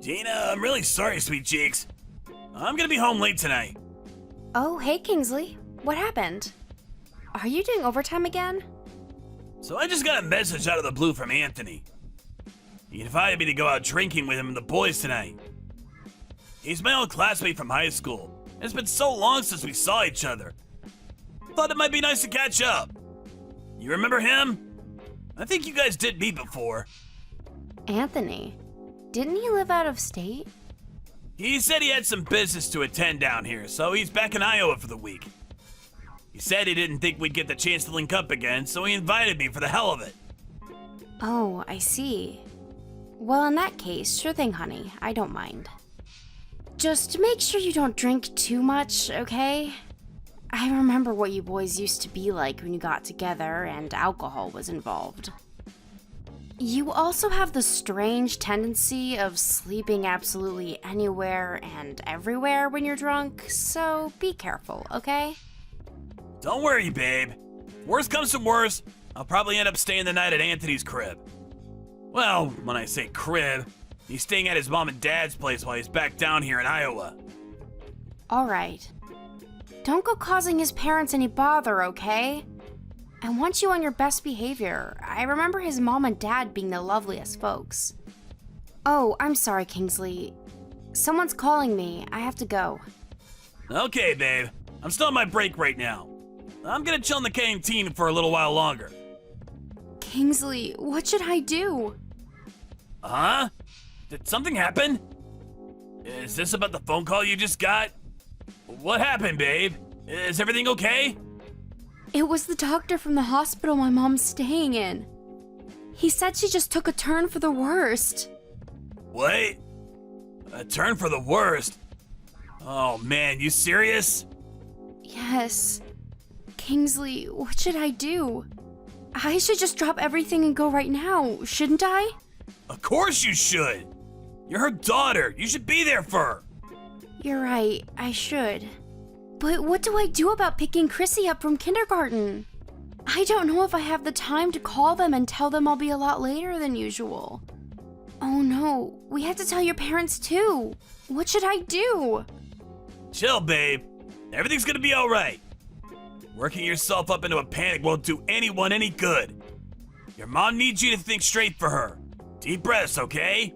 Gina, I'm really sorry, sweet cheeks. I'm gonna be home late tonight. Oh, hey Kingsley. What happened? Are you doing overtime again? So I just got a message out of the blue from Anthony. He invited me to go out drinking with him and the boys tonight. He's my old classmate from high school. It's been so long since we saw each other. Thought it might be nice to catch up. You remember him? I think you guys did meet before. Anthony? Didn't he live out of state? He said he had some business to attend down here, so he's back in Iowa for the week. He said he didn't think we'd get the chance to link up again, so he invited me for the hell of it. Oh, I see. Well, in that case, sure thing, honey. I don't mind. Just make sure you don't drink too much, okay? I remember what you boys used to be like when you got together and alcohol was involved. You also have the strange tendency of sleeping absolutely anywhere and everywhere when you're drunk, so be careful, okay? Don't worry, babe. Worst comes to worst, I'll probably end up staying the night at Anthony's crib. Well, when I say crib, he's staying at his mom and dad's place while he's back down here in Iowa. Alright. Don't go causing his parents any bother, okay? I want you on your best behavior. I remember his mom and dad being the loveliest folks. Oh, I'm sorry, Kingsley. Someone's calling me. I have to go. Okay, babe. I'm still on my break right now. I'm gonna chill in the canteen for a little while longer. Kingsley, what should I do? Huh? Did something happen? Is this about the phone call you just got? What happened, babe? Is everything okay? It was the doctor from the hospital my mom's staying in. He said she just took a turn for the worst. What? A turn for the worst? Oh man, you serious? Yes. Kingsley, what should I do? I should just drop everything and go right now, shouldn't I? Of course you should! You're her daughter, you should be there for her! You're right, I should. But what do I do about picking Chrissy up from kindergarten? I don't know if I have the time to call them and tell them I'll be a lot later than usual. Oh no, we have to tell your parents too. What should I do? Chill, babe. Everything's gonna be alright. Working yourself up into a panic won't do anyone any good. Your mom needs you to think straight for her. Deep breaths, okay?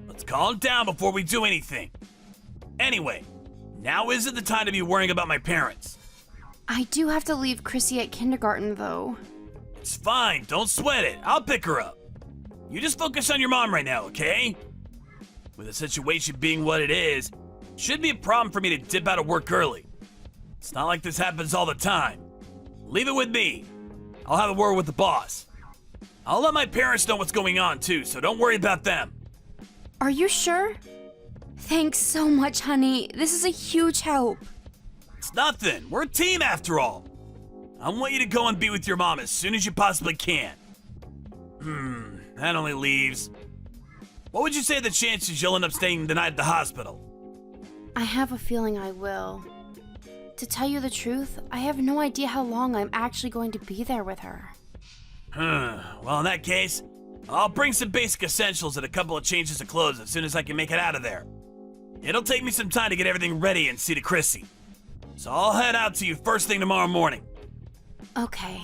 Let's calm down before we do anything. Anyway, now isn't the time to be worrying about my parents. I do have to leave Chrissy at kindergarten though. It's fine, don't sweat it. I'll pick her up. You just focus on your mom right now, okay? With the situation being what it is, shouldn't be a problem for me to dip out of work early. It's not like this happens all the time. Leave it with me. I'll have a word with the boss. I'll let my parents know what's going on too, so don't worry about them. Are you sure? Thanks so much, honey. This is a huge help. It's nothing. We're a team after all. I want you to go and be with your mom as soon as you possibly can. That only leaves. What would you say are the chances you'll end up staying the night at the hospital? I have a feeling I will. To tell you the truth, I have no idea how long I'm actually going to be there with her. Well, in that case, I'll bring some basic essentials and a couple of changes of clothes as soon as I can make it out of there. It'll take me some time to get everything ready and see to Chrissy. So I'll head out to you first thing tomorrow morning. Okay.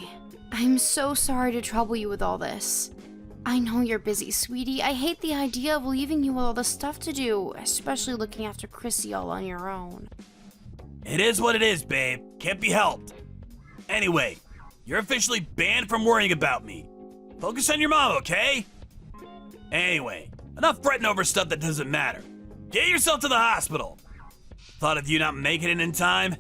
I'm so sorry to trouble you with all this. I know you're busy, sweetie. I hate the idea of leaving you with all the stuff to do, especially looking after Chrissy all on your own. It is what it is, babe. Can't be helped. Anyway, you're officially banned from worrying about me. Focus on your mom, okay? Anyway, enough fretting over stuff that doesn't matter. Get yourself to the hospital. Thought of you not making it in time?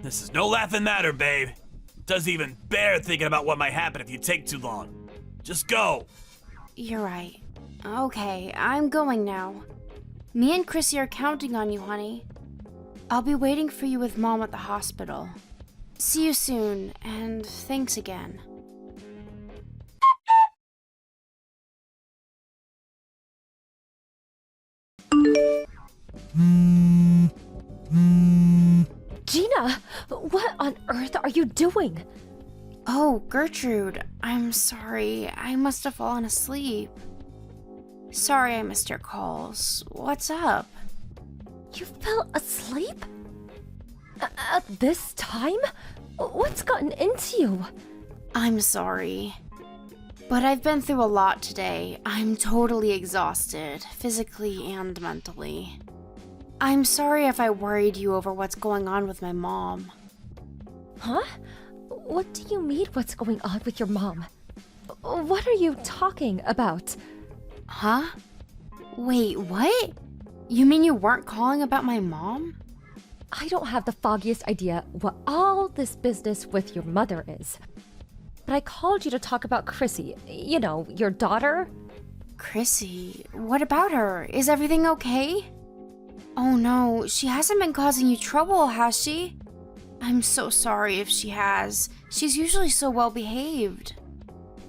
This is no laughing matter, babe. It doesn't even bear thinking about what might happen if you take too long. Just go. You're right. Okay, I'm going now. Me and Chrissy are counting on you, honey. I'll be waiting for you with Mom at the hospital. See you soon, and thanks again. Gina, what on earth are you doing? Oh, Gertrude, I'm sorry. I must have fallen asleep. Sorry I missed your calls. What's up? You fell asleep? At this time? What's gotten into you? I'm sorry. But I've been through a lot today. I'm totally exhausted, physically and mentally. I'm sorry if I worried you over what's going on with my mom. Huh? What do you mean what's going on with your mom? What are you talking about? Huh? Wait, what? You mean you weren't calling about my mom? I don't have the foggiest idea what all this business with your mother is. But I called you to talk about Chrissy. You know, your daughter. Chrissy, what about her? Is everything okay? Oh no, she hasn't been causing you trouble, has she? I'm so sorry if she has. She's usually so well behaved.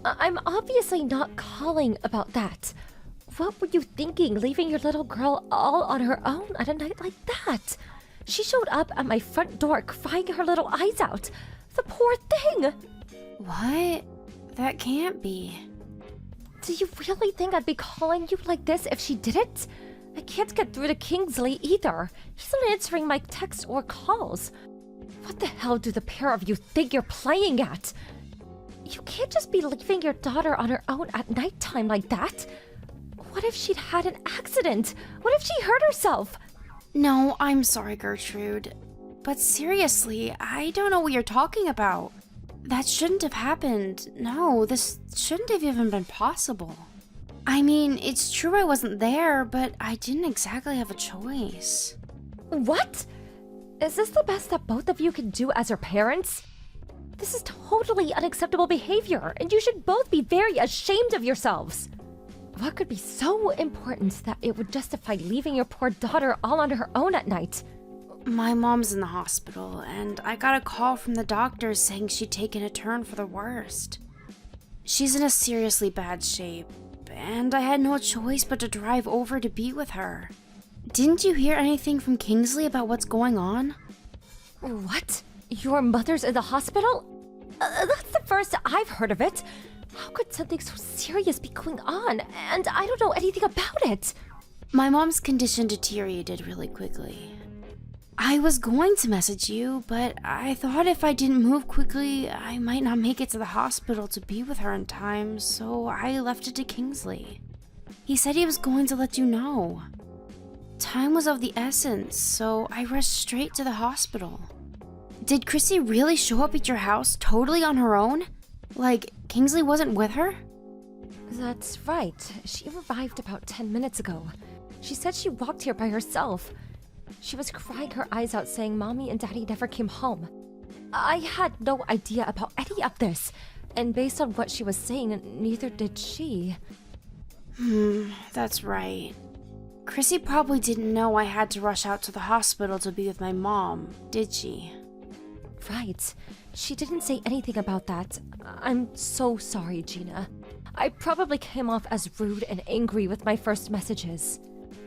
I'm obviously not calling about that. What were you thinking, leaving your little girl all on her own at a night like that? She showed up at my front door crying her little eyes out. The poor thing! What? That can't be. Do you really think I'd be calling you like this if she didn't? I can't get through to Kingsley either. He's not answering my texts or calls. What the hell do the pair of you think you're playing at? You can't just be leaving your daughter on her own at nighttime like that. What if she'd had an accident? What if she hurt herself? No, I'm sorry, Gertrude. But seriously, I don't know what you're talking about. That shouldn't have happened. No, this shouldn't have even been possible. I mean, it's true I wasn't there, but I didn't exactly have a choice. What? Is this the best that both of you can do as her parents? This is totally unacceptable behavior, and you should both be very ashamed of yourselves. What could be so important that it would justify leaving your poor daughter all on her own at night? My mom's in the hospital, and I got a call from the doctors saying she'd taken a turn for the worst. She's in a seriously bad shape, and I had no choice but to drive over to be with her. Didn't you hear anything from Kingsley about what's going on? What? Your mother's in the hospital? That's the first I've heard of it. How could something so serious be going on? And I don't know anything about it. My mom's condition deteriorated really quickly. I was going to message you, but I thought if I didn't move quickly, I might not make it to the hospital to be with her in time, so I left it to Kingsley. He said he was going to let you know. Time was of the essence, so I rushed straight to the hospital. Did Chrissy really show up at your house totally on her own? Like, Kingsley wasn't with her? That's right. She arrived about 10 minutes ago. She said she walked here by herself. She was crying her eyes out saying Mommy and Daddy never came home. I had no idea about any of this, and based on what she was saying, neither did she. That's right. Chrissy probably didn't know I had to rush out to the hospital to be with my mom, did she? Right. She didn't say anything about that. I'm so sorry, Gina. I probably came off as rude and angry with my first messages.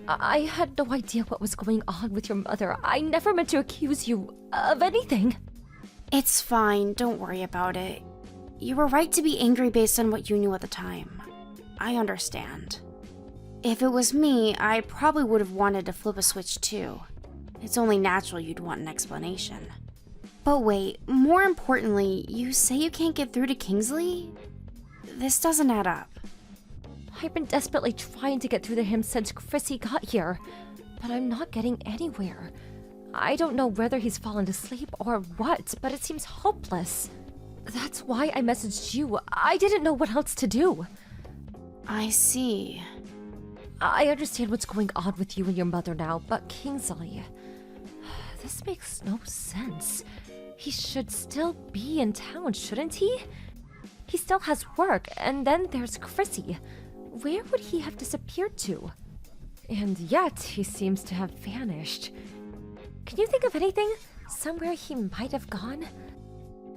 I had no idea what was going on with your mother. I never meant to accuse you of anything. It's fine, don't worry about it. You were right to be angry based on what you knew at the time. I understand. If it was me, I probably would have wanted to flip a switch too. It's only natural you'd want an explanation. But wait, more importantly, you say you can't get through to Kingsley? This doesn't add up. I've been desperately trying to get through to him since Chrissy got here, but I'm not getting anywhere. I don't know whether he's fallen asleep or what, but it seems hopeless. That's why I messaged you. I didn't know what else to do. I see. I understand what's going on with you and your mother now, but Kingsley... This makes no sense. He should still be in town, shouldn't he? He still has work, and then there's Chrissy. Where would he have disappeared to? And yet, he seems to have vanished. Can you think of anything? Somewhere he might have gone?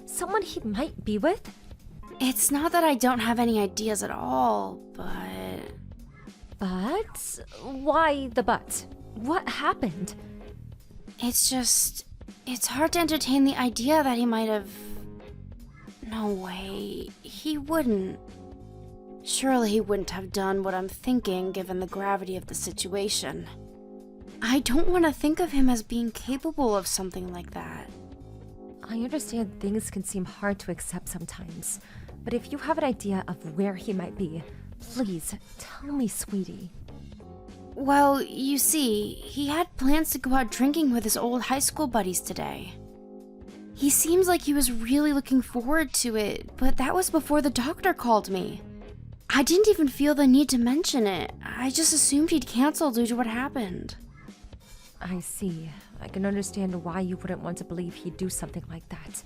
Someone he might be with? It's not that I don't have any ideas at all, but... But? Why the but? What happened? It's just... It's hard to entertain the idea that he might have... No way. He wouldn't. Surely he wouldn't have done what I'm thinking given the gravity of the situation. I don't want to think of him as being capable of something like that. I understand things can seem hard to accept sometimes, but if you have an idea of where he might be, please tell me, sweetie. Well, you see, he had plans to go out drinking with his old high school buddies today. He seems like he was really looking forward to it, but that was before the doctor called me. I didn't even feel the need to mention it. I just assumed he'd cancel due to what happened. I see. I can understand why you wouldn't want to believe he'd do something like that.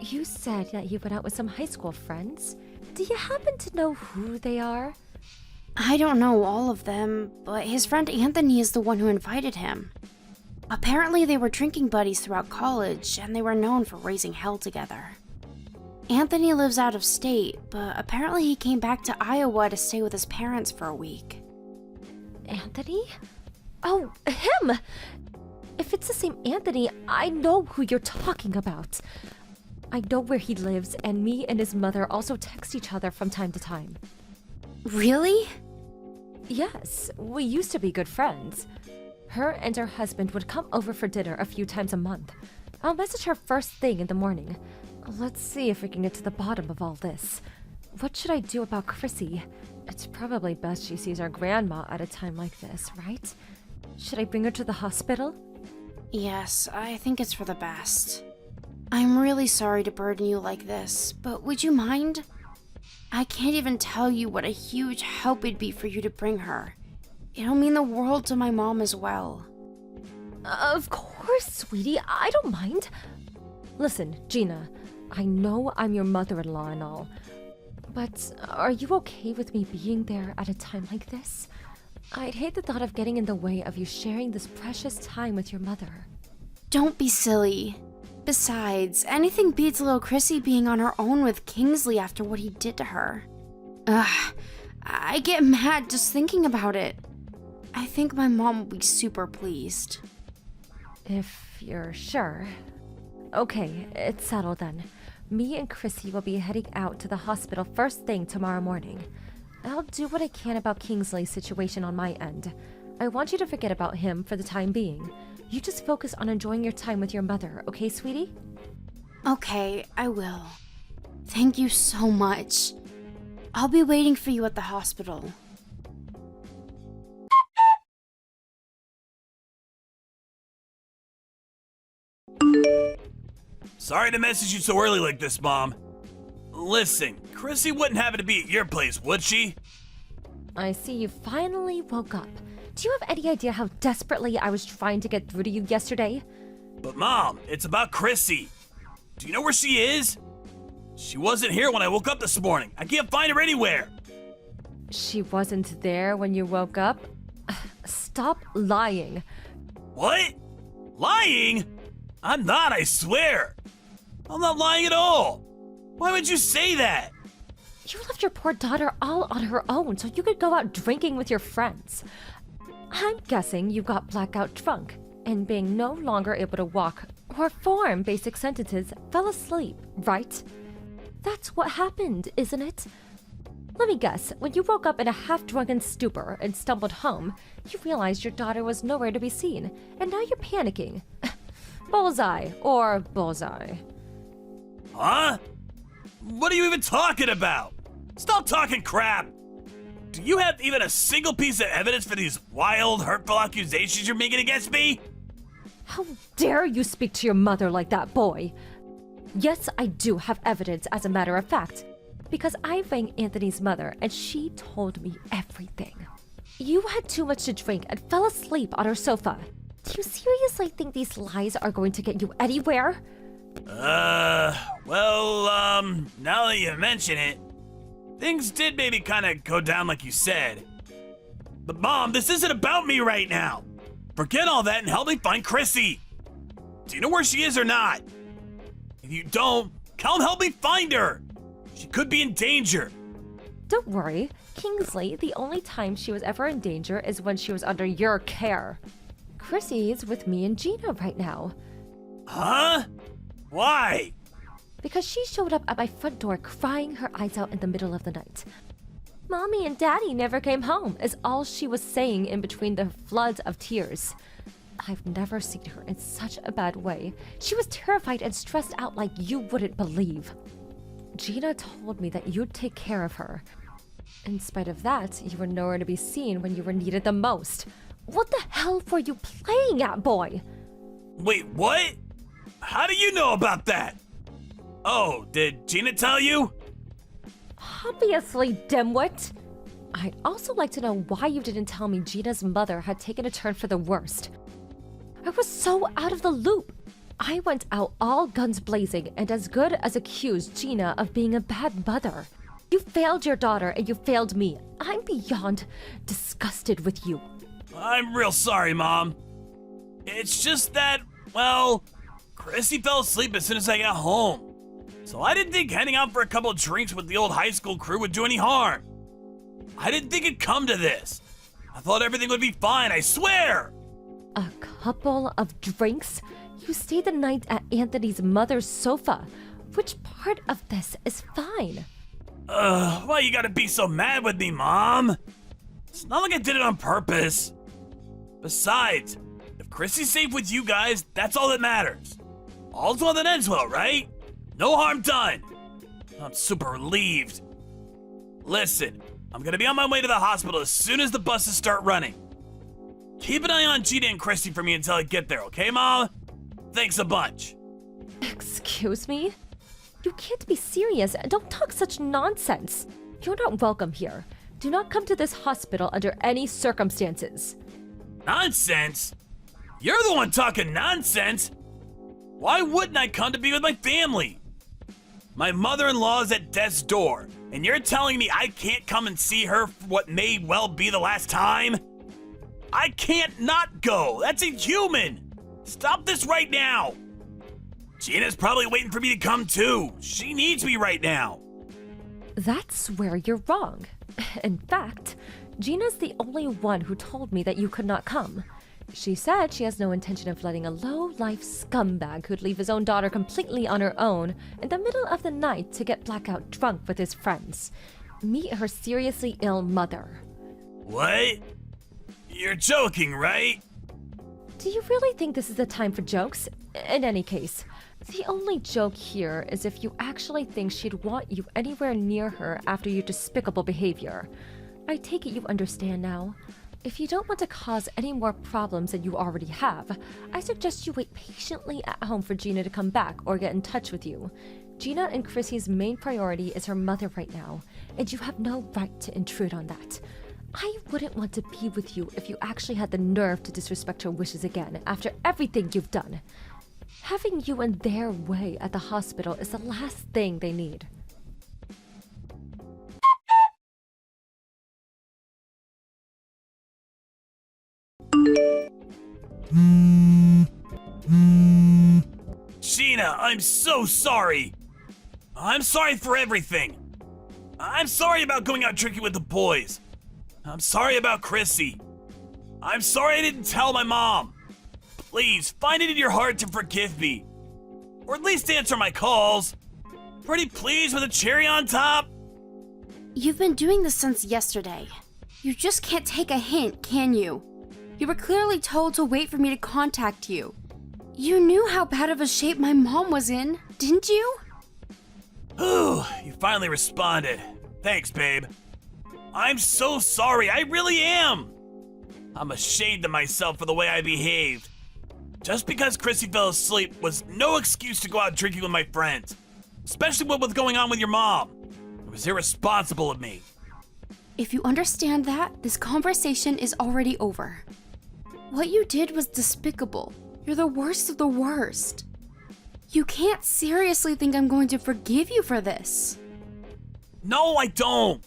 You said that he went out with some high school friends. Do you happen to know who they are? I don't know all of them, but his friend Anthony is the one who invited him. Apparently they were drinking buddies throughout college, and they were known for raising hell together. Anthony lives out of state, but apparently he came back to Iowa to stay with his parents for a week. Anthony? Oh, him! If it's the same Anthony, I know who you're talking about. I know where he lives, and me and his mother also text each other from time to time. Really? Yes, we used to be good friends. Her and her husband would come over for dinner a few times a month. I'll message her first thing in the morning. Let's see if we can get to the bottom of all this. What should I do about Chrissy? It's probably best she sees our grandma at a time like this, right? Should I bring her to the hospital? Yes, I think it's for the best. I'm really sorry to burden you like this, but would you mind? I can't even tell you what a huge help it'd be for you to bring her. It'll mean the world to my mom as well. Of course, sweetie, I don't mind. Listen, Gina, I know I'm your mother-in-law and all, but are you okay with me being there at a time like this? I'd hate the thought of getting in the way of you sharing this precious time with your mother. Don't be silly. Besides, anything beats little Chrissy being on her own with Kingsley after what he did to her. Ugh, I get mad just thinking about it. I think my mom will be super pleased. If you're sure. Okay, it's settled then. Me and Chrissy will be heading out to the hospital first thing tomorrow morning. I'll do what I can about Kingsley's situation on my end. I want you to forget about him for the time being. You just focus on enjoying your time with your mother, okay, sweetie? Okay, I will. Thank you so much. I'll be waiting for you at the hospital. Sorry to message you so early like this, Mom. Listen, Chrissy wouldn't happen to be at your place, would she? I see you finally woke up. Do you have any idea how desperately I was trying to get through to you yesterday? But Mom, it's about Chrissy. Do you know where she is? She wasn't here when I woke up this morning. I can't find her anywhere. She wasn't there when you woke up? Stop lying. What? Lying? I'm not, I swear. I'm not lying at all. Why would you say that? You left your poor daughter all on her own so you could go out drinking with your friends. I'm guessing you got blackout drunk, and being no longer able to walk or form basic sentences, fell asleep, right? That's what happened, isn't it? Let me guess, when you woke up in a half-drunken stupor and stumbled home, you realized your daughter was nowhere to be seen, and now you're panicking. Bullseye, or bullseye. Huh? What are you even talking about? Stop talking crap! Do you have even a single piece of evidence for these wild, hurtful accusations you're making against me? How dare you speak to your mother like that, boy? Yes, I do have evidence, as a matter of fact, because I rang Anthony's mother and she told me everything. You had too much to drink and fell asleep on her sofa. Do you seriously think these lies are going to get you anywhere? Now that you mention it, things did maybe kind of go down like you said. But Mom, this isn't about me right now. Forget all that and help me find Chrissy. Do you know where she is or not? If you don't, come help me find her. She could be in danger. Don't worry, Kingsley, the only time she was ever in danger is when she was under your care. Chrissy is with me and Gina right now. Huh? Why? Because she showed up at my front door crying her eyes out in the middle of the night. Mommy and Daddy never came home, is all she was saying in between the floods of tears. I've never seen her in such a bad way. She was terrified and stressed out like you wouldn't believe. Gina told me that you'd take care of her. In spite of that, you were nowhere to be seen when you were needed the most. What the hell were you playing at, boy? Wait, what? How do you know about that? Oh, did Gina tell you? Obviously, dimwit. I'd also like to know why you didn't tell me Gina's mother had taken a turn for the worst. I was so out of the loop. I went out all guns blazing and as good as accused Gina of being a bad mother. You failed your daughter and you failed me. I'm beyond disgusted with you. I'm real sorry, Mom. It's just that, well, Chrissy fell asleep as soon as I got home. So I didn't think heading out for a couple of drinks with the old high school crew would do any harm. I didn't think it'd come to this. I thought everything would be fine, I swear! A couple of drinks? You stayed the night at Anthony's mother's sofa. Which part of this is fine? Why you gotta be so mad with me, Mom? It's not like I did it on purpose. Besides, if Chrissy's safe with you guys, that's all that matters. All's well that ends well, right? No harm done. I'm super relieved. Listen, I'm gonna be on my way to the hospital as soon as the buses start running. Keep an eye on Gina and Chrissy for me until I get there, okay, Mom? Thanks a bunch. Excuse me? You can't be serious. Don't talk such nonsense. You're not welcome here. Do not come to this hospital under any circumstances. Nonsense? You're the one talking nonsense. Why wouldn't I come to be with my family? My mother-in-law is at death's door, and you're telling me I can't come and see her for what may well be the last time? I can't not go. That's inhuman. Stop this right now. Gina's probably waiting for me to come too. She needs me right now. That's where you're wrong. In fact, Gina's the only one who told me that you could not come. She said she has no intention of letting a low-life scumbag who'd leave his own daughter completely on her own in the middle of the night to get blackout drunk with his friends. Meet her seriously ill mother. What? You're joking, right? Do you really think this is the time for jokes? In any case, the only joke here is if you actually think she'd want you anywhere near her after your despicable behavior. I take it you understand now. If you don't want to cause any more problems than you already have, I suggest you wait patiently at home for Gina to come back or get in touch with you. Gina and Chrissy's main priority is her mother right now, and you have no right to intrude on that. I wouldn't want to be with you if you actually had the nerve to disrespect her wishes again after everything you've done. Having you in their way at the hospital is the last thing they need. Gina, I'm so sorry. I'm sorry for everything. I'm sorry about going out drinking with the boys. I'm sorry about Chrissy. I'm sorry I didn't tell my mom. Please, find it in your heart to forgive me. Or at least answer my calls. Pretty please with a cherry on top? You've been doing this since yesterday. You just can't take a hint, can you? You were clearly told to wait for me to contact you. You knew how bad of a shape my mom was in, didn't you? Ooh, you finally responded. Thanks, babe. I'm so sorry, I really am. I'm ashamed of myself for the way I behaved. Just because Chrissy fell asleep was no excuse to go out drinking with my friends. Especially what was going on with your mom. It was irresponsible of me. If you understand that, this conversation is already over. What you did was despicable. You're the worst of the worst. You can't seriously think I'm going to forgive you for this. No, I don't.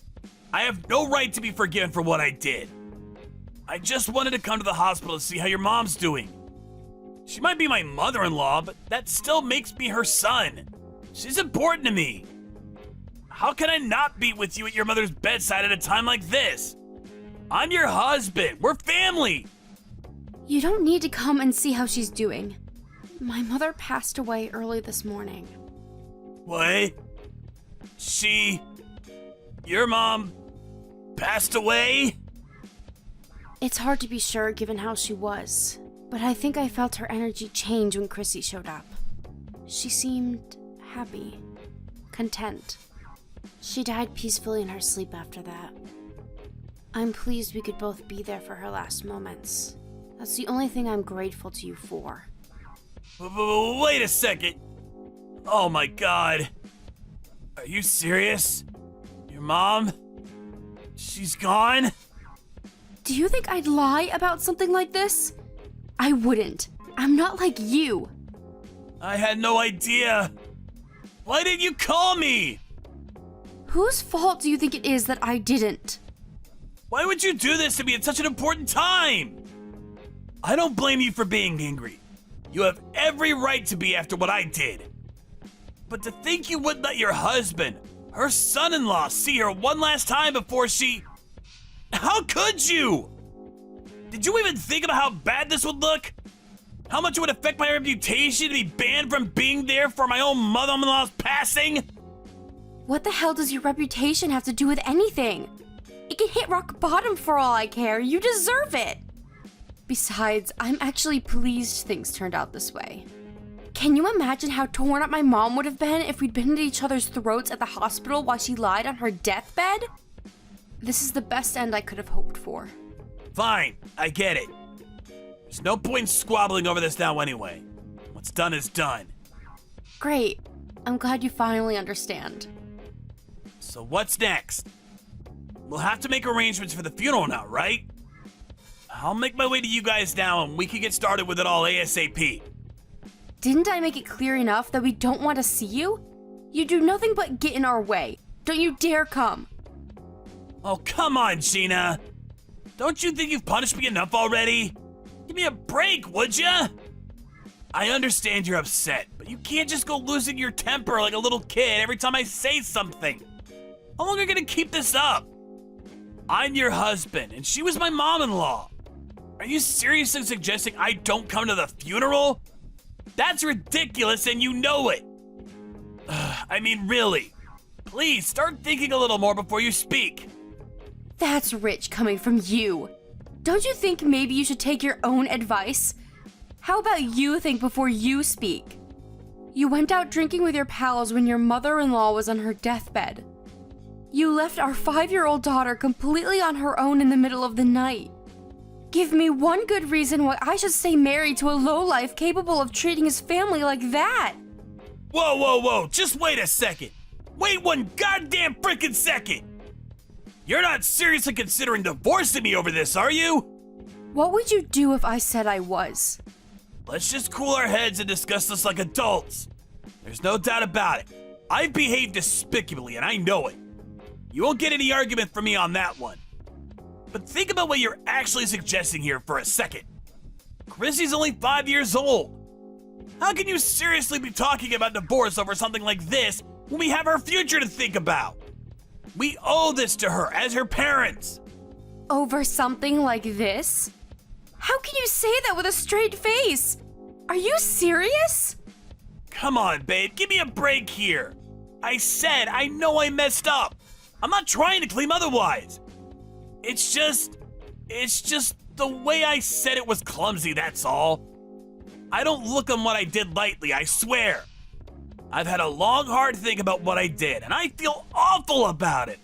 I have no right to be forgiven for what I did. I just wanted to come to the hospital to see how your mom's doing. She might be my mother-in-law, but that still makes me her son. She's important to me. How can I not be with you at your mother's bedside at a time like this? I'm your husband. We're family. You don't need to come and see how she's doing. My mother passed away early this morning. What? Your mom passed away? It's hard to be sure given how she was, but I think I felt her energy change when Chrissy showed up. She seemed happy, content. She died peacefully in her sleep after that. I'm pleased we could both be there for her last moments. That's the only thing I'm grateful to you for. Wait a second. Oh my god. Are you serious? Your mom? She's gone? Do you think I'd lie about something like this? I wouldn't. I'm not like you. I had no idea. Why didn't you call me? Whose fault do you think it is that I didn't? Why would you do this to me at such an important time? I don't blame you for being angry. You have every right to be after what I did. But to think you would let your husband, her son-in-law, see her one last time before she... How could you? Did you even think about how bad this would look? How much it would affect my reputation to be banned from being there for my own mother-in-law's passing? What the hell does your reputation have to do with anything? It can hit rock bottom for all I care. You deserve it. Besides, I'm actually pleased things turned out this way. Can you imagine how torn up my mom would have been if we'd been at each other's throats at the hospital while she lied on her deathbed? This is the best end I could have hoped for. Fine, I get it. There's no point in squabbling over this now anyway. What's done is done. Great. I'm glad you finally understand. So what's next? We'll have to make arrangements for the funeral now, right? I'll make my way to you guys now and we can get started with it all ASAP. Didn't I make it clear enough that we don't want to see you? You do nothing but get in our way. Don't you dare come. Oh, come on, Gina. Don't you think you've punished me enough already? Give me a break, would ya? I understand you're upset, but you can't just go losing your temper like a little kid every time I say something. How long are you gonna keep this up? I'm your husband, and she was my mom-in-law. Are you seriously suggesting I don't come to the funeral? That's ridiculous, and you know it. I mean, really. Please, start thinking a little more before you speak. That's rich coming from you. Don't you think maybe you should take your own advice? How about you think before you speak? You went out drinking with your pals when your mother-in-law was on her deathbed. You left our 5-year-old daughter completely on her own in the middle of the night. Give me one good reason why I should stay married to a lowlife capable of treating his family like that. Whoa, just wait a second. Wait one goddamn freaking second. You're not seriously considering divorcing me over this, are you? What would you do if I said I was? Let's just cool our heads and discuss this like adults. There's no doubt about it. I've behaved despicably and I know it. You won't get any argument from me on that one. But think about what you're actually suggesting here for a second. Chrissy's only 5 years old. How can you seriously be talking about divorce over something like this when we have her future to think about? We owe this to her as her parents. Over something like this? How can you say that with a straight face? Are you serious? Come on, babe, give me a break here. I said I know I messed up. I'm not trying to claim otherwise. It's just the way I said it was clumsy, that's all. I don't look on what I did lightly, I swear. I've had a long, hard think about what I did, and I feel awful about it.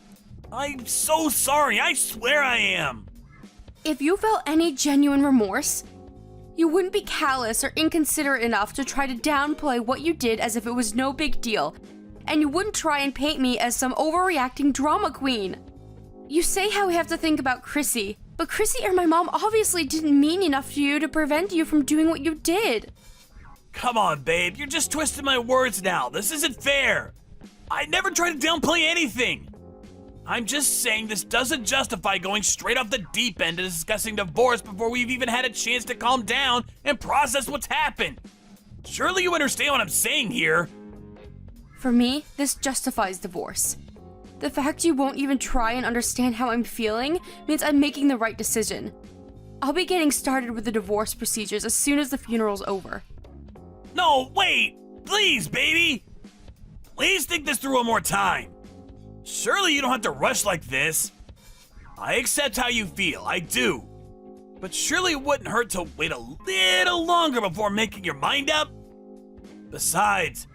I'm so sorry, I swear I am. If you felt any genuine remorse, you wouldn't be callous or inconsiderate enough to try to downplay what you did as if it was no big deal, and you wouldn't try and paint me as some overreacting drama queen. You say how we have to think about Chrissy, but Chrissy or my mom obviously didn't mean enough to you to prevent you from doing what you did. Come on, babe, you're just twisting my words now. This isn't fair. I never tried to downplay anything. I'm just saying this doesn't justify going straight off the deep end and discussing divorce before we've even had a chance to calm down and process what's happened. Surely you understand what I'm saying here. For me, this justifies divorce. The fact you won't even try and understand how I'm feeling means I'm making the right decision. I'll be getting started with the divorce procedures as soon as the funeral's over. No, wait! Please, baby! Please think this through one more time. Surely you don't have to rush like this. I accept how you feel, I do. But surely it wouldn't hurt to wait a little longer before making your mind up? Besides,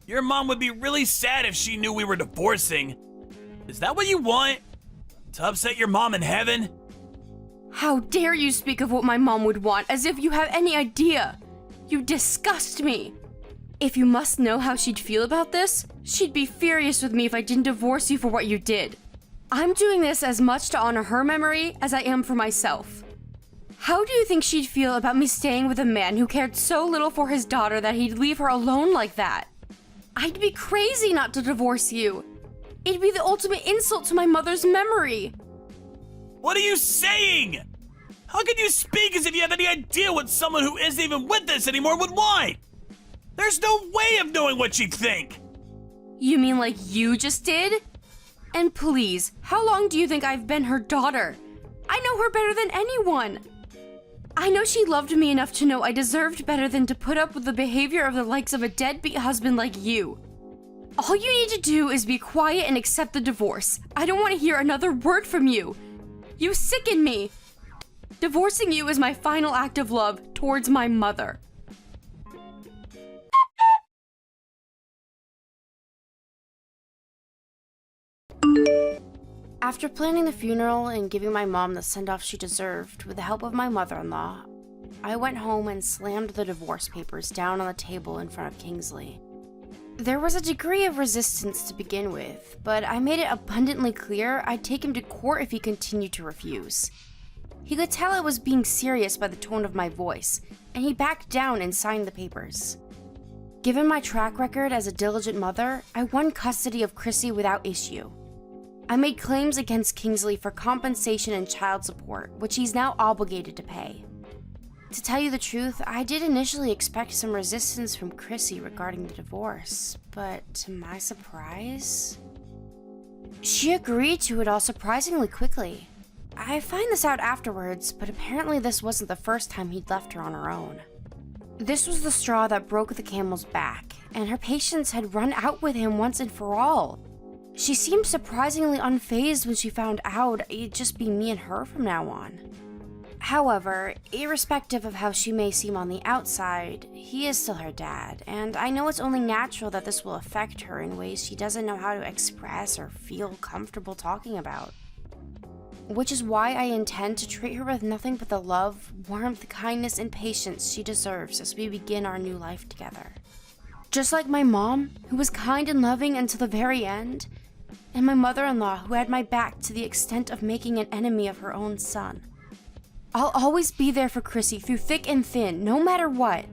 your mom would be really sad if she knew we were divorcing. Is that what you want? To upset your mom in heaven? How dare you speak of what my mom would want as if you have any idea? You disgust me. If you must know how she'd feel about this, she'd be furious with me if I didn't divorce you for what you did. I'm doing this as much to honor her memory as I am for myself. How do you think she'd feel about me staying with a man who cared so little for his daughter that he'd leave her alone like that? I'd be crazy not to divorce you. It'd be the ultimate insult to my mother's memory. What are you saying? How can you speak as if you have any idea what someone who isn't even with us anymore would want? There's no way of knowing what she'd think. You mean like you just did? And please, how long do you think I've been her daughter? I know her better than anyone. I know she loved me enough to know I deserved better than to put up with the behavior of the likes of a deadbeat husband like you. All you need to do is be quiet and accept the divorce. I don't want to hear another word from you. You sicken me. Divorcing you is my final act of love towards my mother. After planning the funeral and giving my mom the send-off she deserved with the help of my mother-in-law, I went home and slammed the divorce papers down on the table in front of Kingsley. There was a degree of resistance to begin with, but I made it abundantly clear I'd take him to court if he continued to refuse. He could tell I was being serious by the tone of my voice, and he backed down and signed the papers. Given my track record as a diligent mother, I won custody of Chrissy without issue. I made claims against Kingsley for compensation and child support, which he's now obligated to pay. To tell you the truth, I did initially expect some resistance from Chrissy regarding the divorce, but to my surprise, she agreed to it all surprisingly quickly. I find this out afterwards, but apparently this wasn't the first time he'd left her on her own. This was the straw that broke the camel's back, and her patience had run out with him once and for all. She seemed surprisingly unfazed when she found out it'd just be me and her from now on. However, irrespective of how she may seem on the outside, he is still her dad, and I know it's only natural that this will affect her in ways she doesn't know how to express or feel comfortable talking about. Which is why I intend to treat her with nothing but the love, warmth, kindness, and patience she deserves as we begin our new life together. Just like my mom, who was kind and loving until the very end, and my mother-in-law, who had my back to the extent of making an enemy of her own son. I'll always be there for Chrissy through thick and thin, no matter what.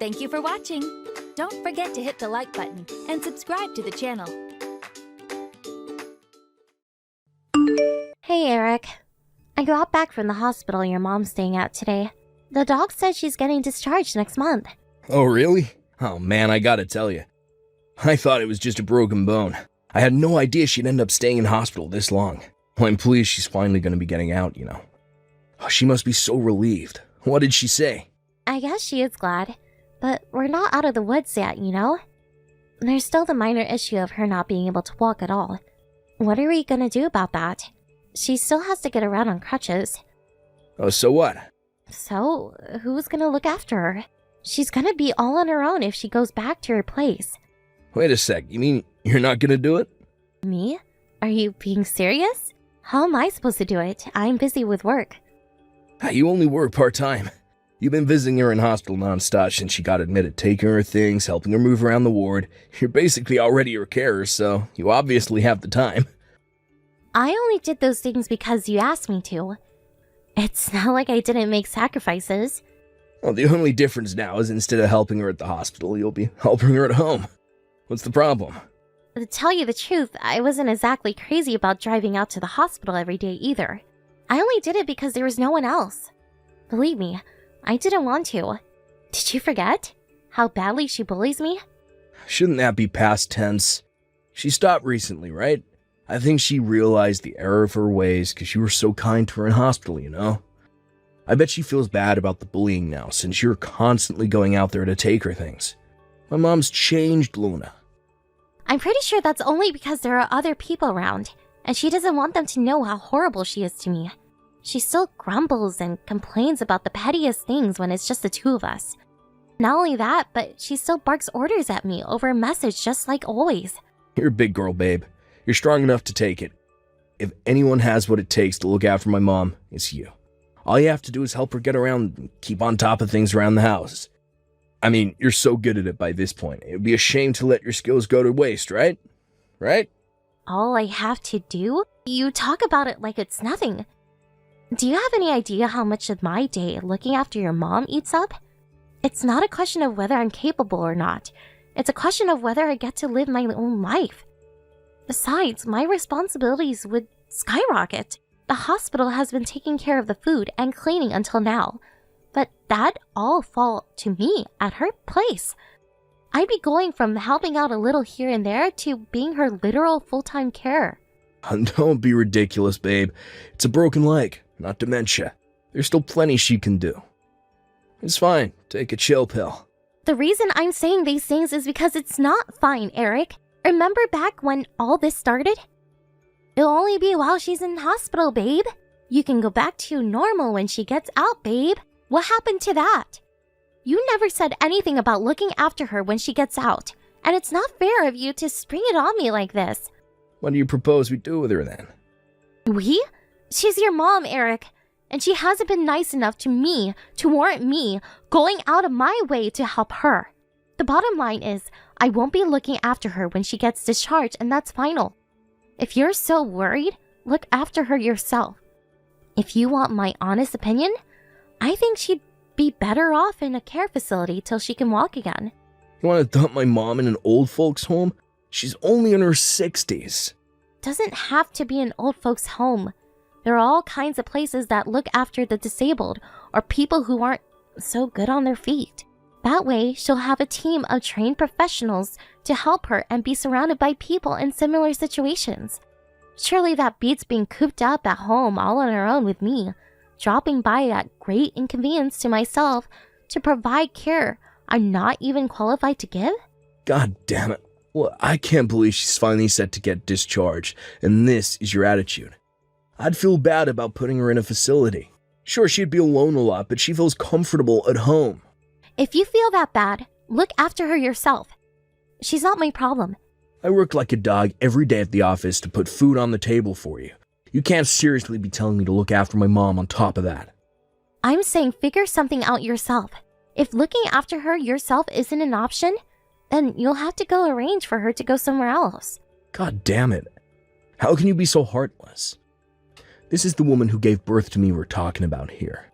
Thank you for watching. Don't forget to hit the like button and subscribe to the channel. Hey, Eric. I got back from the hospital your mom's staying at today. The doc said she's getting discharged next month. Oh, really? Oh man, I gotta tell you. I thought it was just a broken bone. I had no idea she'd end up staying in hospital this long. Well, I'm pleased she's finally gonna be getting out, you know. Oh, she must be so relieved. What did she say? I guess she is glad, but we're not out of the woods yet, you know? There's still the minor issue of her not being able to walk at all. What are we gonna do about that? She still has to get around on crutches. Oh, so what? So, who's gonna look after her? She's gonna be all on her own if she goes back to her place. Wait a sec, you mean you're not gonna do it? Me? Are you being serious? How am I supposed to do it? I'm busy with work. You only work part-time. You've been visiting her in hospital non-stop since she got admitted, taking her things, helping her move around the ward. You're basically already her carer, so you obviously have the time. I only did those things because you asked me to. It's not like I didn't make sacrifices. Well, the only difference now is instead of helping her at the hospital, you'll be helping her at home. What's the problem? To tell you the truth, I wasn't exactly crazy about driving out to the hospital every day either. I only did it because there was no one else. Believe me, I didn't want to. Did you forget how badly she bullies me? Shouldn't that be past tense? She stopped recently, right? I think she realized the error of her ways because you were so kind to her in hospital, you know? I bet she feels bad about the bullying now since you're constantly going out there to take her things. My mom's changed, Luna. I'm pretty sure that's only because there are other people around, and she doesn't want them to know how horrible she is to me. She still grumbles and complains about the pettiest things when it's just the two of us. Not only that, but she still barks orders at me over a message just like always. You're a big girl, babe. You're strong enough to take it. If anyone has what it takes to look after my mom, it's you. All you have to do is help her get around and keep on top of things around the house. I mean, you're so good at it by this point. It would be a shame to let your skills go to waste, right? Right? All I have to do? You talk about it like it's nothing. Do you have any idea how much of my day looking after your mom eats up? It's not a question of whether I'm capable or not. It's a question of whether I get to live my own life. Besides, my responsibilities would skyrocket. The hospital has been taking care of the food and cleaning until now, but that all fall to me at her place. I'd be going from helping out a little here and there to being her literal full-time carer. Don't be ridiculous, babe. It's a broken leg, not dementia. There's still plenty she can do. It's fine. Take a chill pill. The reason I'm saying these things is because it's not fine, Eric. Remember back when all this started? It'll only be while she's in hospital, babe. You can go back to normal when she gets out, babe. What happened to that? You never said anything about looking after her when she gets out, and it's not fair of you to spring it on me like this. What do you propose we do with her then? We? She's your mom, Eric, and she hasn't been nice enough to me to warrant me going out of my way to help her. The bottom line is, I won't be looking after her when she gets discharged, and that's final. If you're so worried, look after her yourself. If you want my honest opinion, I think she'd be better off in a care facility till she can walk again. You want to dump my mom in an old folks' home? She's only in her 60s. Doesn't have to be an old folks' home. There are all kinds of places that look after the disabled or people who aren't so good on their feet. That way, she'll have a team of trained professionals to help her and be surrounded by people in similar situations. Surely that beats being cooped up at home all on her own with me, dropping by at great inconvenience to myself to provide care I'm not even qualified to give? God damn it. Well, I can't believe she's finally set to get discharged, and this is your attitude. I'd feel bad about putting her in a facility. Sure, she'd be alone a lot, but she feels comfortable at home. If you feel that bad, look after her yourself. She's not my problem. I work like a dog every day at the office to put food on the table for you. You can't seriously be telling me to look after my mom on top of that. I'm saying figure something out yourself. If looking after her yourself isn't an option, then you'll have to go arrange for her to go somewhere else. God damn it. How can you be so heartless? This is the woman who gave birth to me we're talking about here.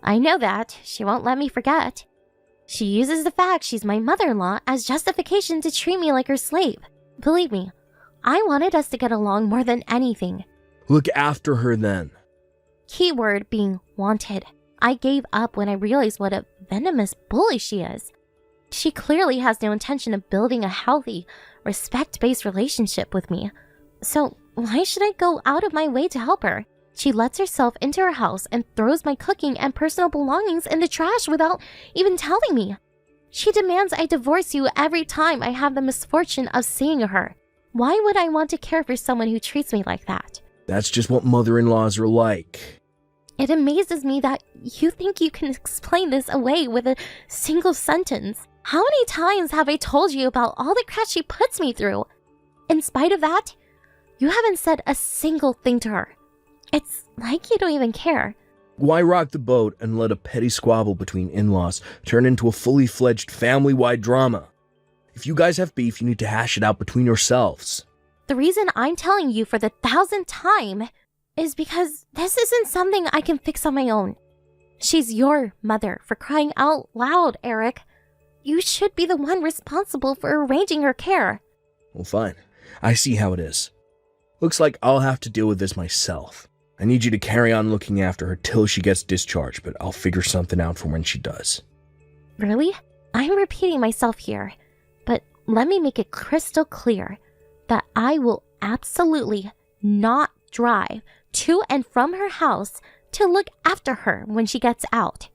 I know that. She won't let me forget. She uses the fact she's my mother-in-law as justification to treat me like her slave. Believe me, I wanted us to get along more than anything. Look after her then. Keyword being wanted. I gave up when I realized what a venomous bully she is. She clearly has no intention of building a healthy, respect-based relationship with me. So why should I go out of my way to help her? She lets herself into her house and throws my cooking and personal belongings in the trash without even telling me. She demands I divorce you every time I have the misfortune of seeing her. Why would I want to care for someone who treats me like that? That's just what mother-in-laws are like. It amazes me that you think you can explain this away with a single sentence. How many times have I told you about all the crap she puts me through? In spite of that, you haven't said a single thing to her. It's like you don't even care. Why rock the boat and let a petty squabble between in-laws turn into a fully fledged family-wide drama? If you guys have beef, you need to hash it out between yourselves. The reason I'm telling you for the 1,000th time is because this isn't something I can fix on my own. She's your mother, for crying out loud, Eric. You should be the one responsible for arranging her care. Well, fine. I see how it is. Looks like I'll have to deal with this myself. I need you to carry on looking after her till she gets discharged, but I'll figure something out for when she does. Really? I'm repeating myself here, but let me make it crystal clear that I will absolutely not drive to and from her house to look after her when she gets out.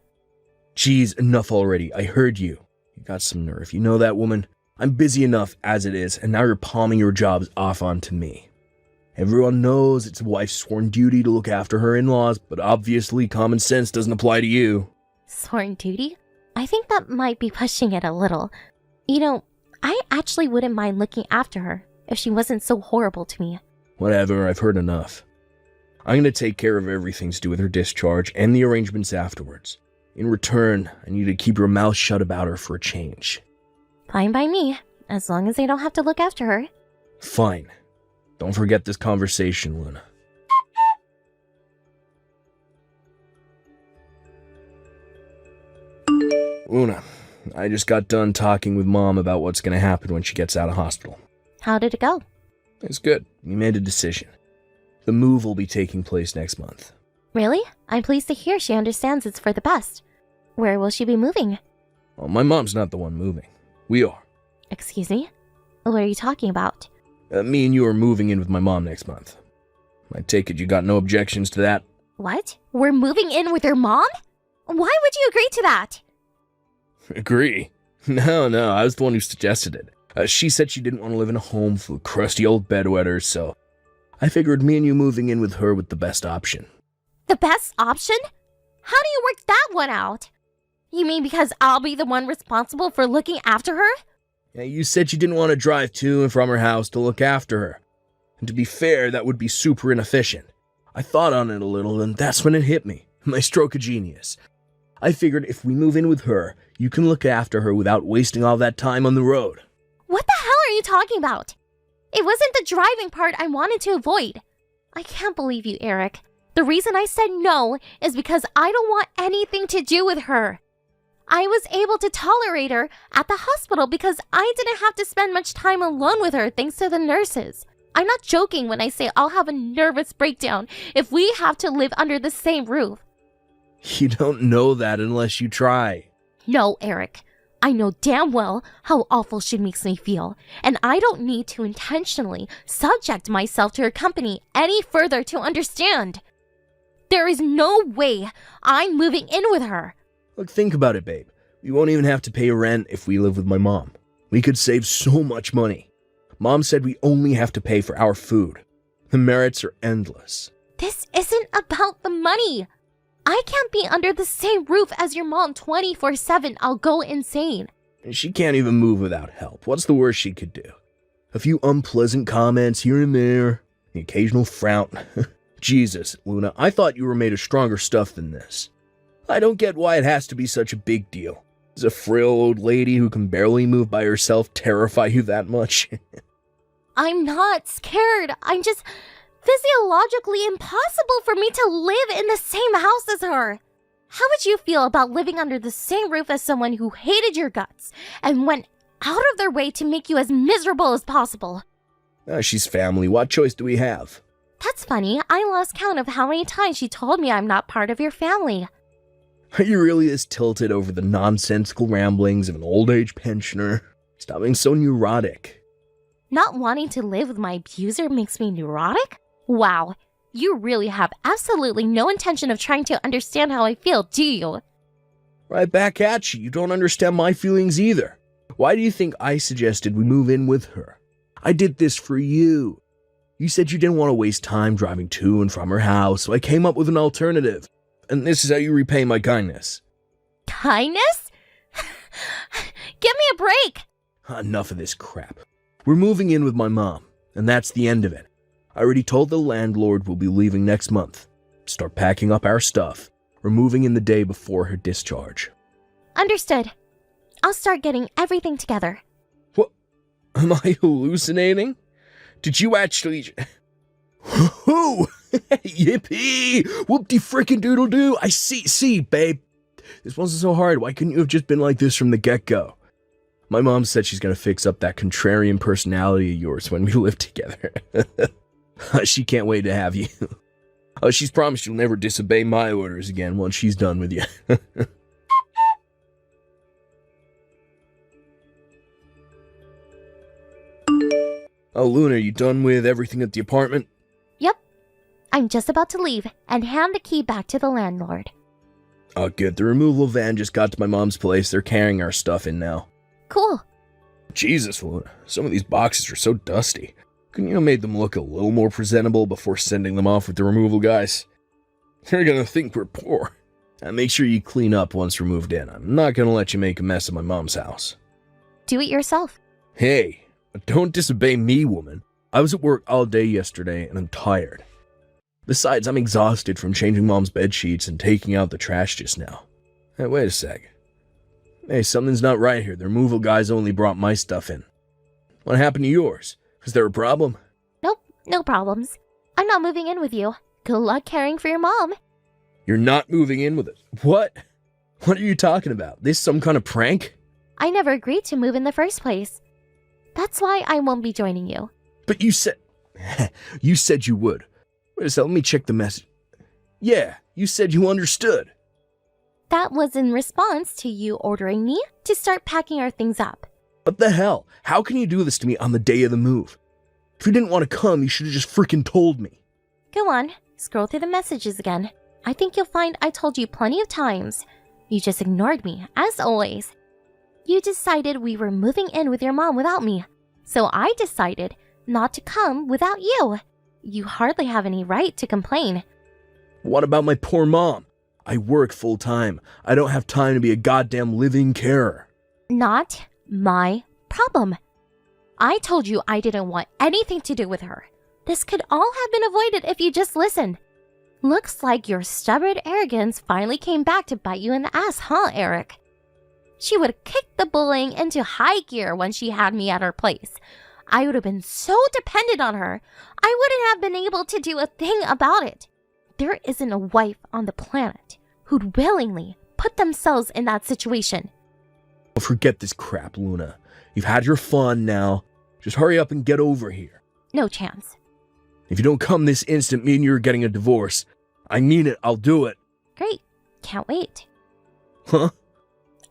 Geez, enough already. I heard you. You got some nerve. You know that, woman? I'm busy enough as it is, and now you're palming your jobs off onto me. Everyone knows it's a wife's sworn duty to look after her in-laws, but obviously common sense doesn't apply to you. Sworn duty? I think that might be pushing it a little. You know, I actually wouldn't mind looking after her if she wasn't so horrible to me. Whatever, I've heard enough. I'm gonna take care of everything to do with her discharge and the arrangements afterwards. In return, I need you to keep your mouth shut about her for a change. Fine by me, as long as I don't have to look after her. Fine. Don't forget this conversation, Luna. Luna, I just got done talking with Mom about what's gonna happen when she gets out of hospital. How did it go? It's good. We made a decision. The move will be taking place next month. Really? I'm pleased to hear she understands it's for the best. Where will she be moving? Well, my mom's not the one moving. We are. Excuse me? What are you talking about? Me and you are moving in with my mom next month. I take it you got no objections to that? What? We're moving in with your mom? Why would you agree to that? Agree? No, I was the one who suggested it. She said she didn't want to live in a home full of crusty old bedwetters, so I figured me and you moving in with her was the best option. The best option? How do you work that one out? You mean because I'll be the one responsible for looking after her? Yeah, you said you didn't want to drive to and from her house to look after her. And to be fair, that would be super inefficient. I thought on it a little, and that's when it hit me. My stroke of genius. I figured if we move in with her, you can look after her without wasting all that time on the road. What the hell are you talking about? It wasn't the driving part I wanted to avoid. I can't believe you, Eric. The reason I said no is because I don't want anything to do with her. I was able to tolerate her at the hospital because I didn't have to spend much time alone with her thanks to the nurses. I'm not joking when I say I'll have a nervous breakdown if we have to live under the same roof. You don't know that unless you try. No, Eric. I know damn well how awful she makes me feel, and I don't need to intentionally subject myself to her company any further to understand. There is no way I'm moving in with her. Look, think about it, babe. We won't even have to pay rent if we live with my mom. We could save so much money. Mom said we only have to pay for our food. The merits are endless. This isn't about the money. I can't be under the same roof as your mom 24/7. I'll go insane. She can't even move without help. What's the worst she could do? A few unpleasant comments here and there, the occasional frown. Jesus, Luna, I thought you were made of stronger stuff than this. I don't get why it has to be such a big deal. Does a frail old lady who can barely move by herself terrify you that much? I'm not scared. I'm just physiologically impossible for me to live in the same house as her. How would you feel about living under the same roof as someone who hated your guts and went out of their way to make you as miserable as possible? She's family. What choice do we have? That's funny. I lost count of how many times she told me I'm not part of your family. Are you really as tilted over the nonsensical ramblings of an old-age pensioner? Stop being so neurotic. Not wanting to live with my abuser makes me neurotic? Wow, you really have absolutely no intention of trying to understand how I feel, do you? Right back at you. You don't understand my feelings either. Why do you think I suggested we move in with her? I did this for you. You said you didn't want to waste time driving to and from her house, so I came up with an alternative. And this is how you repay my kindness. Kindness? Give me a break! Enough of this crap. We're moving in with my mom, and that's the end of it. I already told the landlord we'll be leaving next month. Start packing up our stuff. We're moving in the day before her discharge. Understood. I'll start getting everything together. What? Am I hallucinating? Did you actually... Whoo! Yippee! Whoop-de-frickin'-doodle-doo! I see, babe. This wasn't so hard. Why couldn't you have just been like this from the get-go? My mom said she's gonna fix up that contrarian personality of yours when we live together. She can't wait to have you. She's promised she'll never disobey my orders again once she's done with you. Oh, Luna, you done with everything at the apartment? Yep. I'm just about to leave and hand the key back to the landlord. Oh, good. The removal van just got to my mom's place. They're carrying our stuff in now. Cool. Jesus, Luna, some of these boxes are so dusty. Couldn't you have made them look a little more presentable before sending them off with the removal guys? They're gonna think we're poor. And make sure you clean up once we're moved in. I'm not gonna let you make a mess of my mom's house. Do it yourself. Hey, don't disobey me, woman. I was at work all day yesterday and I'm tired. Besides, I'm exhausted from changing mom's bed sheets and taking out the trash just now. Hey, wait a sec. Hey, something's not right here. The removal guys only brought my stuff in. What happened to yours? Was there a problem? Nope, no problems. I'm not moving in with you. Good luck caring for your mom. You're not moving in with us. What? What are you talking about? This some kind of prank? I never agreed to move in the first place. That's why I won't be joining you. But you said... you said you would. Wait a second, let me check the message. Yeah, you said you understood. That was in response to you ordering me to start packing our things up. What the hell? How can you do this to me on the day of the move? If you didn't want to come, you should have just freaking told me. Go on, scroll through the messages again. I think you'll find I told you plenty of times. You just ignored me, as always. You decided we were moving in with your mom without me, so I decided not to come without you. You hardly have any right to complain. What about my poor mom? I work full time. I don't have time to be a goddamn living carer. Not my problem. I told you I didn't want anything to do with her. This could all have been avoided if you just listened. Looks like your stubborn arrogance finally came back to bite you in the ass, huh, Eric? She would have kicked the bullying into high gear when she had me at her place. I would have been so dependent on her, I wouldn't have been able to do a thing about it. There isn't a wife on the planet who'd willingly put themselves in that situation. Forget this crap, Luna. You've had your fun now. Just hurry up and get over here. No chance. If you don't come this instant, me and you are getting a divorce. I mean it, I'll do it. Great. Can't wait. Huh?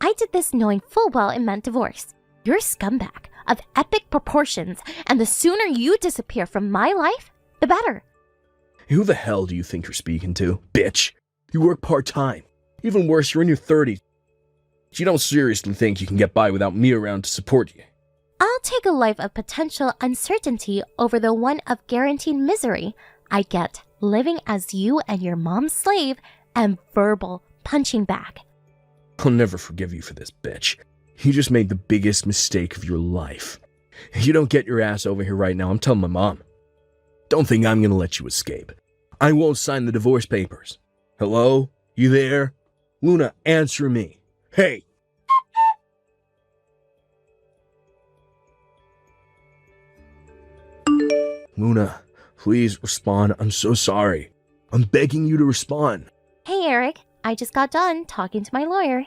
I did this knowing full well it meant divorce. You're a scumbag of epic proportions, and the sooner you disappear from my life, the better. Who the hell do you think you're speaking to, bitch? You work part-time. Even worse, you're in your 30s. You don't seriously think you can get by without me around to support you? I'll take a life of potential uncertainty over the one of guaranteed misery I get living as you and your mom's slave and verbal punching bag. I'll never forgive you for this, bitch. You just made the biggest mistake of your life. If you don't get your ass over here right now, I'm telling my mom. Don't think I'm gonna let you escape. I won't sign the divorce papers. Hello? You there? Luna, answer me. Hey! Luna, please respond. I'm so sorry. I'm begging you to respond. Hey, Eric. I just got done talking to my lawyer.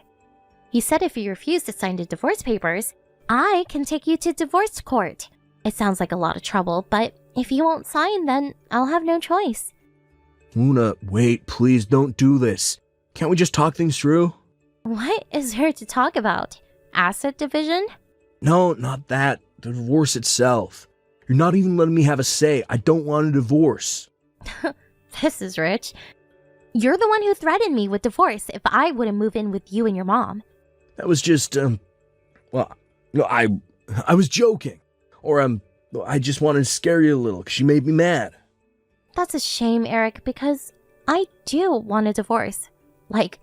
He said if you refuse to sign the divorce papers, I can take you to divorce court. It sounds like a lot of trouble, but if you won't sign, then I'll have no choice. Luna, wait, please don't do this. Can't we just talk things through? What is there to talk about? Asset division? No, not that. The divorce itself. You're not even letting me have a say. I don't want a divorce. This is rich. You're the one who threatened me with divorce if I wouldn't move in with you and your mom. That was just, well, no, I was joking. Or, I just wanted to scare you a little because you made me mad. That's a shame, Eric, because I do want a divorce. Like,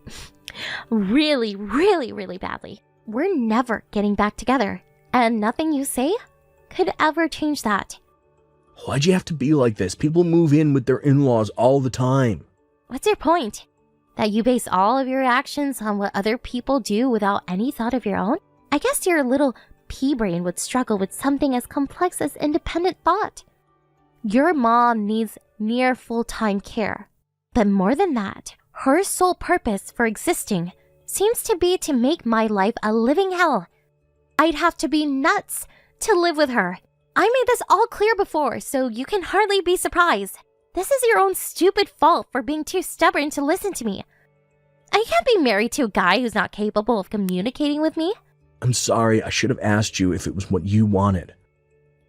really, really, really badly. We're never getting back together, and nothing you say could ever change that. Why'd you have to be like this? People move in with their in-laws all the time. What's your point? That you base all of your actions on what other people do without any thought of your own? I guess your little pea-brain would struggle with something as complex as independent thought. Your mom needs near full-time care. But more than that, her sole purpose for existing seems to be to make my life a living hell. I'd have to be nuts to live with her. I made this all clear before, so you can hardly be surprised. This is your own stupid fault for being too stubborn to listen to me. I can't be married to a guy who's not capable of communicating with me. I'm sorry, I should have asked you if it was what you wanted.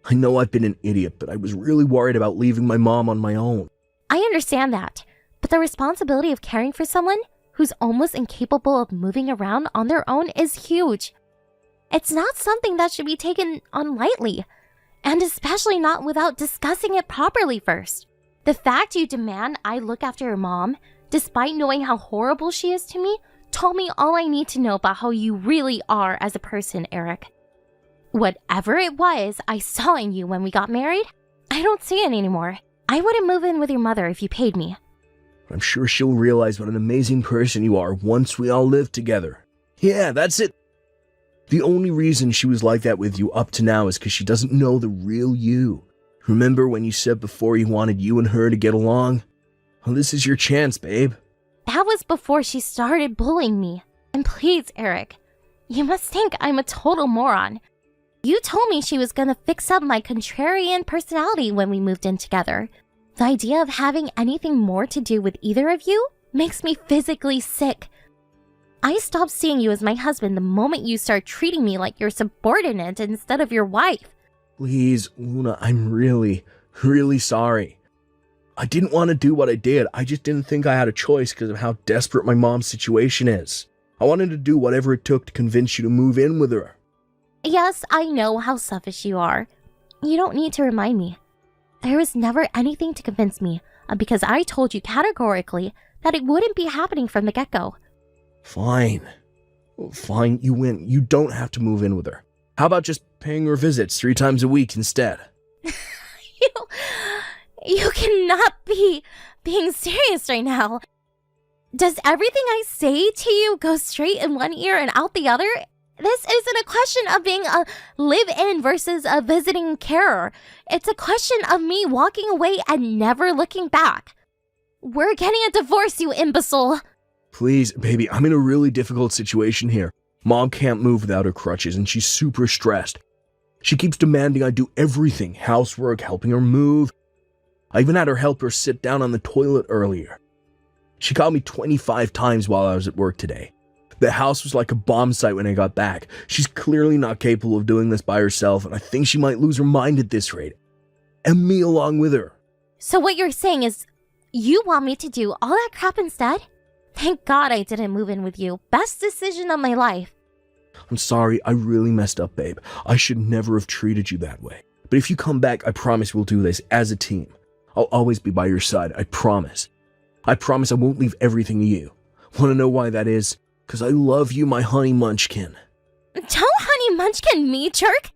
I know I've been an idiot, but I was really worried about leaving my mom on my own. I understand that, but the responsibility of caring for someone who's almost incapable of moving around on their own is huge. It's not something that should be taken on lightly, and especially not without discussing it properly first. The fact you demand I look after your mom, despite knowing how horrible she is to me, told me all I need to know about how you really are as a person, Eric. Whatever it was I saw in you when we got married, I don't see it anymore. I wouldn't move in with your mother if you paid me. I'm sure she'll realize what an amazing person you are once we all live together. Yeah, that's it. The only reason she was like that with you up to now is because she doesn't know the real you. Remember when you said before you wanted you and her to get along? Well, this is your chance, babe. That was before she started bullying me. And please, Eric, you must think I'm a total moron. You told me she was gonna fix up my contrarian personality when we moved in together. The idea of having anything more to do with either of you makes me physically sick. I stopped seeing you as my husband the moment you start treating me like your subordinate instead of your wife. Please, Luna, I'm really, really sorry. I didn't want to do what I did. I just didn't think I had a choice because of how desperate my mom's situation is. I wanted to do whatever it took to convince you to move in with her. Yes, I know how selfish you are. You don't need to remind me. There was never anything to convince me because I told you categorically that it wouldn't be happening from the get-go. Fine. Fine, you win. You don't have to move in with her. How about just paying her visits 3 times a week instead? You cannot be being serious right now. Does everything I say to you go straight in one ear and out the other? This isn't a question of being a live-in versus a visiting carer. It's a question of me walking away and never looking back. We're getting a divorce, you imbecile. Please, baby, I'm in a really difficult situation here. Mom can't move without her crutches and she's super stressed. She keeps demanding I do everything, housework, helping her move. I even had her help her sit down on the toilet earlier. She called me 25 times while I was at work today. The house was like a bomb site when I got back. She's clearly not capable of doing this by herself, and I think she might lose her mind at this rate. And me along with her. So what you're saying is, you want me to do all that crap instead? Thank God I didn't move in with you. Best decision of my life. I'm sorry, I really messed up, babe. I should never have treated you that way. But if you come back, I promise we'll do this as a team. I'll always be by your side, I promise. I promise I won't leave everything to you. Want to know why that is? Because I love you, my honey munchkin. Don't honey munchkin me, jerk!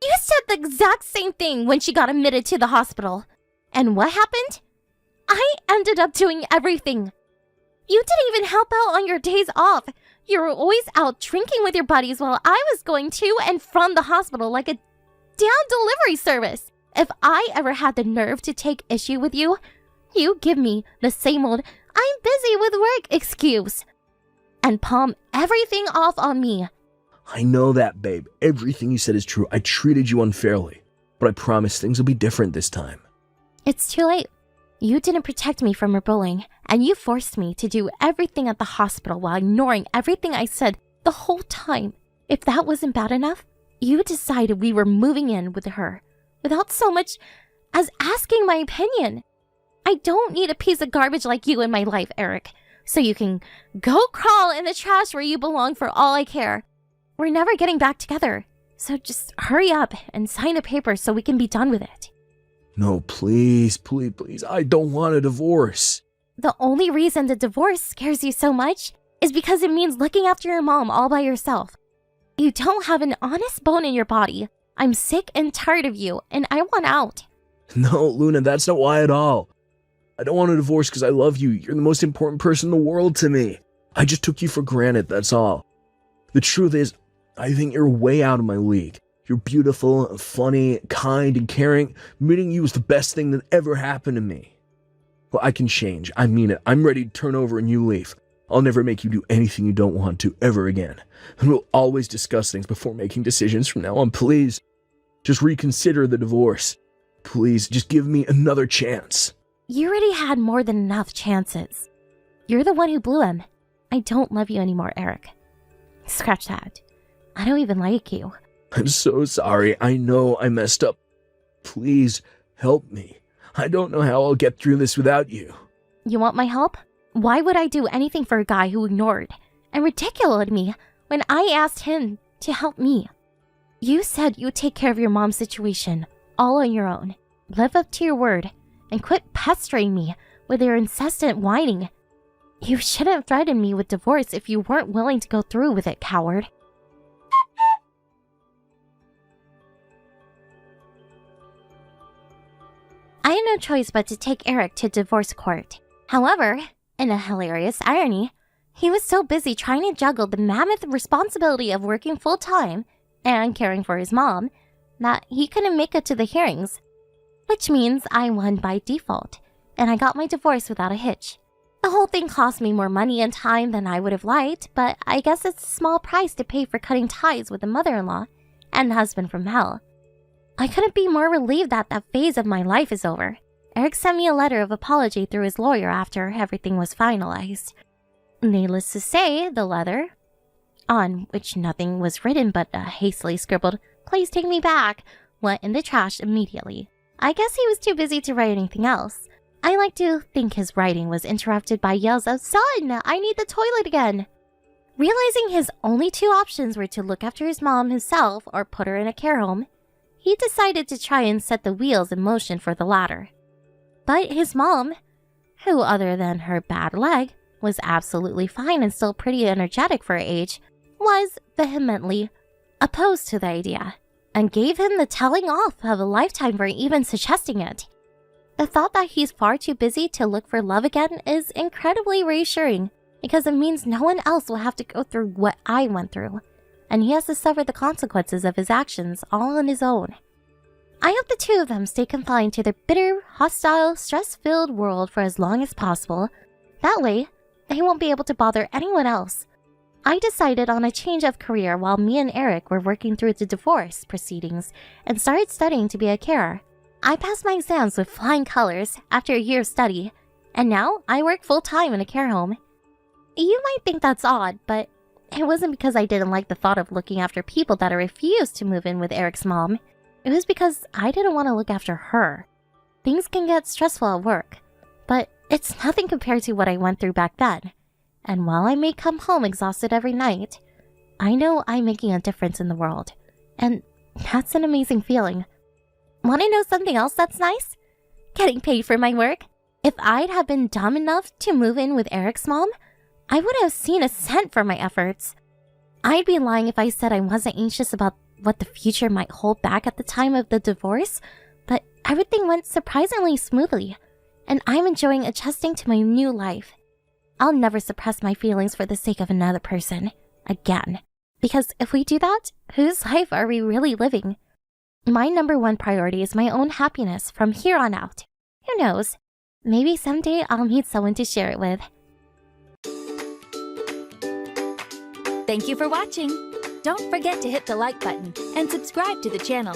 You said the exact same thing when she got admitted to the hospital. And what happened? I ended up doing everything. You didn't even help out on your days off. You were always out drinking with your buddies while I was going to and from the hospital like a damn delivery service. If I ever had the nerve to take issue with you, you give me the same old "I'm busy with work" excuse and palm everything off on me. I know that, babe. Everything you said is true. I treated you unfairly. But I promise things will be different this time. It's too late. You didn't protect me from her bullying, and you forced me to do everything at the hospital while ignoring everything I said the whole time. If that wasn't bad enough, you decided we were moving in with her without so much as asking my opinion. I don't need a piece of garbage like you in my life, Eric, so you can go crawl in the trash where you belong for all I care. We're never getting back together, so just hurry up and sign the paper so we can be done with it. No, please, please, please. I don't want a divorce. The only reason the divorce scares you so much is because it means looking after your mom all by yourself. You don't have an honest bone in your body. I'm sick and tired of you, and I want out. No, Luna, that's not why at all. I don't want a divorce because I love you. You're the most important person in the world to me. I just took you for granted, that's all. The truth is, I think you're way out of my league. You're beautiful, funny, kind, and caring. Meeting you was the best thing that ever happened to me. Well, I can change. I mean it. I'm ready to turn over a new leaf. I'll never make you do anything you don't want to ever again. And we'll always discuss things before making decisions from now on. Please, just reconsider the divorce. Please, just give me another chance. You already had more than enough chances. You're the one who blew him. I don't love you anymore, Eric. Scratch that. I don't even like you. I'm so sorry. I know I messed up. Please, help me. I don't know how I'll get through this without you. You want my help? Why would I do anything for a guy who ignored and ridiculed me when I asked him to help me. You said you'd take care of your mom's situation, all on your own. Live up to your word, and quit pestering me with your incessant whining. You shouldn't threaten me with divorce if you weren't willing to go through with it, coward. I had no choice but to take Eric to divorce court. However, in a hilarious irony, he was so busy trying to juggle the mammoth responsibility of working full-time and caring for his mom that he couldn't make it to the hearings. Which means I won by default, and I got my divorce without a hitch. The whole thing cost me more money and time than I would have liked, but I guess it's a small price to pay for cutting ties with a mother-in-law and husband from hell. I couldn't be more relieved that that phase of my life is over. Eric sent me a letter of apology through his lawyer after everything was finalized. Needless to say, the letter, on which nothing was written but a hastily scribbled, "Please take me back," went in the trash immediately. I guess he was too busy to write anything else. I like to think his writing was interrupted by yells of, "Son, I need the toilet again!" Realizing his only two options were to look after his mom himself or put her in a care home, he decided to try and set the wheels in motion for the latter. But his mom, who other than her bad leg, was absolutely fine and still pretty energetic for her age, was vehemently opposed to the idea, and gave him the telling off of a lifetime for even suggesting it. The thought that he's far too busy to look for love again is incredibly reassuring, because it means no one else will have to go through what I went through, and he has to suffer the consequences of his actions all on his own. I hope the two of them stay confined to their bitter, hostile, stress-filled world for as long as possible. That way, they won't be able to bother anyone else. I decided on a change of career while me and Eric were working through the divorce proceedings and started studying to be a carer. I passed my exams with flying colors after a year of study, and now I work full-time in a care home. You might think that's odd, but it wasn't because I didn't like the thought of looking after people that I refused to move in with Eric's mom. It was because I didn't want to look after her. Things can get stressful at work, but it's nothing compared to what I went through back then. And while I may come home exhausted every night, I know I'm making a difference in the world. And that's an amazing feeling. Want to know something else that's nice? Getting paid for my work. If I'd have been dumb enough to move in with Eric's mom, I wouldn't have seen a cent for my efforts. I'd be lying if I said I wasn't anxious about what the future might hold back at the time of the divorce, but everything went surprisingly smoothly, and I'm enjoying adjusting to my new life. I'll never suppress my feelings for the sake of another person, again. Because if we do that, whose life are we really living? My number one priority is my own happiness from here on out. Who knows? Maybe someday I'll meet someone to share it with. Thank you for watching. Don't forget to hit the like button and subscribe to the channel.